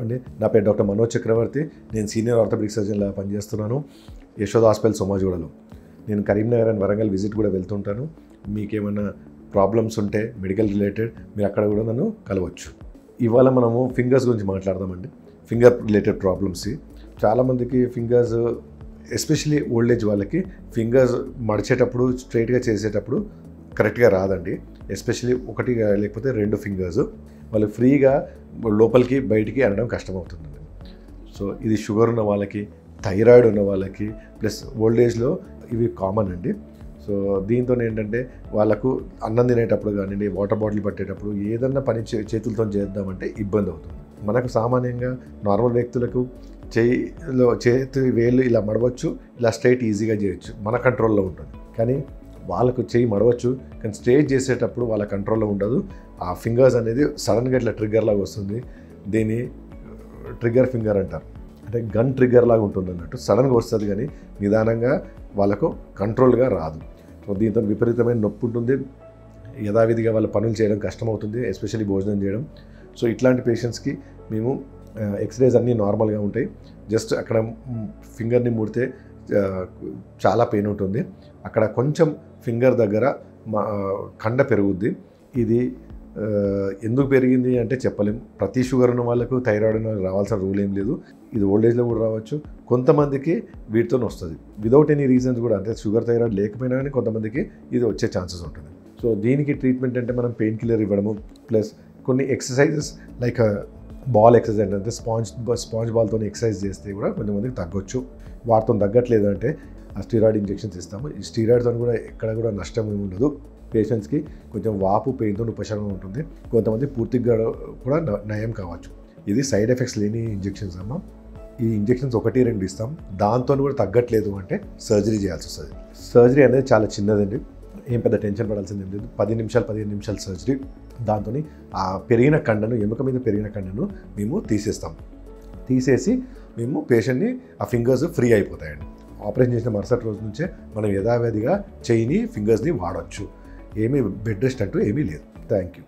అండి, నా పేరు డాక్టర్ మనోజ్ చక్రవర్తి. నేను సీనియర్ ఆర్థోపెడిక్ సర్జన్లా పనిచేస్తున్నాను యశోద హాస్పిటల్ సోమాజిగూడలో. నేను కరీంనగర్ అండ్ వరంగల్ విజిట్ కూడా వెళ్తుంటాను. మీకేమైనా ప్రాబ్లమ్స్ ఉంటే మెడికల్ రిలేటెడ్ మీరు అక్కడ కూడా నన్ను కలవచ్చు. ఇవాళ మనము ఫింగర్స్ గురించి మాట్లాడదామండి. ఫింగర్ రిలేటెడ్ ప్రాబ్లమ్స్ చాలామందికి ఫింగర్స్, ఎస్పెషలీ ఓల్డ్ ఏజ్ వాళ్ళకి ఫింగర్స్ మడిచేటప్పుడు స్ట్రైట్గా చేసేటప్పుడు కరెక్ట్గా రాదండి. ఎస్పెషలీ ఒకటి లేకపోతే 2 ఫింగర్స్ వాళ్ళు ఫ్రీగా లోపలికి బయటికి అనడం కష్టమవుతుందండి. సో ఇది షుగర్ ఉన్న వాళ్ళకి, థైరాయిడ్ ఉన్న వాళ్ళకి, ప్లస్ ఓల్డ్ ఏజ్లో ఇవి కామన్ అండి. సో దీంతో ఏంటంటే వాళ్ళకు అన్నం తినేటప్పుడు కానివ్వండి, వాటర్ బాటిల్ పట్టేటప్పుడు ఏదన్నా పని చేతులతో చేద్దామంటే ఇబ్బంది అవుతుంది. మనకు సామాన్యంగా నార్మల్ వ్యక్తులకు చేతి వేలు ఇలా మడవచ్చు, ఇలా స్ట్రైట్ ఈజీగా చేయొచ్చు, మన కంట్రోల్లో ఉంటుంది. కానీ వాళ్ళకు చేయి మడవచ్చు, కానీ స్ట్రైట్ చేసేటప్పుడు వాళ్ళ కంట్రోల్లో ఉండదు. ఆ ఫింగర్స్ అనేది సడన్గా ఇట్లా ట్రిగ్గర్ లాగా వస్తుంది. దీన్ని ట్రిగ్గర్ ఫింగర్ అంటారు. అంటే గన్ ట్రిగ్గర్ లాగా ఉంటుంది అన్నట్టు, సడన్గా వస్తుంది కానీ నిదానంగా వాళ్ళకు కంట్రోల్గా రాదు. సో దీంతో విపరీతమైన నొప్పి ఉంటుంది. యథావిధిగా వాళ్ళ పనులు చేయడం కష్టమవుతుంది, ఎస్పెషల్లీ భోజనం చేయడం. సో ఇట్లాంటి పేషెంట్స్కి మేము ఎక్స్రేస్ అన్నీ నార్మల్గా ఉంటాయి. జస్ట్ అక్కడ ఫింగర్ని ముడితే చాలా పెయిన్ ఉంటుంది. అక్కడ కొంచెం ఫింగర్ దగ్గర కండ పెరుగుద్ది. ఇది ఎందుకు పెరిగింది అంటే చెప్పలేం. ప్రతి షుగర్ ఉన్న వాళ్ళకు, థైరాయిడ్ ఉన్న వాళ్ళకి రావాల్సిన రూల్ ఏం లేదు. ఇది ఓల్డ్ ఏజ్లో కూడా రావచ్చు. కొంతమందికి వీటితో వస్తుంది వితౌట్ ఎనీ రీజన్స్ కూడా, అంటే షుగర్ థైరాయిడ్ లేకపోయినా కానీ కొంతమందికి ఇది వచ్చే ఛాన్సెస్ ఉంటుంది. సో దీనికి ట్రీట్మెంట్ అంటే మనం పెయిన్ కిల్లర్ ఇవ్వడము, ప్లస్ కొన్ని ఎక్సర్సైజెస్ లైక్ బాల్ ఎక్సర్సైజ్ అంటే స్పాంజ్ బాల్తో ఎక్సర్సైజ్ చేస్తే కూడా కొంతమందికి తగ్గొచ్చు. వాటితో తగ్గట్లేదు అంటే ఆ స్టీరాయిడ్ ఇంజెక్షన్స్ ఇస్తాము. ఈ స్టీరాయిడ్తో కూడా ఎక్కడ కూడా నష్టం ఏమి ఉండదు. పేషెంట్స్కి కొంచెం వాపు, పెయిన్తో ఉపశమనం ఉంటుంది. కొంతమంది పూర్తిగా కూడా నయం కావచ్చు. ఇది సైడ్ ఎఫెక్ట్స్ లేని ఇంజెక్షన్స్ అమ్మ. ఈ ఇంజెక్షన్స్ 1-2 ఇస్తాం. దాంతో కూడా తగ్గట్లేదు అంటే సర్జరీ చేయాల్సి వస్తుంది. సర్జరీ అనేది చాలా చిన్నదండి, ఏం పెద్ద టెన్షన్ పడాల్సింది ఏం లేదు. 10 నిమిషాలు 15 నిమిషాలు సర్జరీ. దాంతో ఆ పెరిగిన కండను, ఎముక మీద పెరిగిన కండను మేము తీసేసి మేము పేషెంట్ని ఆ ఫింగర్స్ ఫ్రీ అయిపోతాయండి. ఆపరేషన్ చేసిన మరుసటి రోజు నుంచే మనం యథావిధిగా చెయ్యిని, ఫింగర్స్ని వాడవచ్చు. ఏమీ బెడ్ రెస్ట్ అంటూ ఏమీ లేదు. Thank you.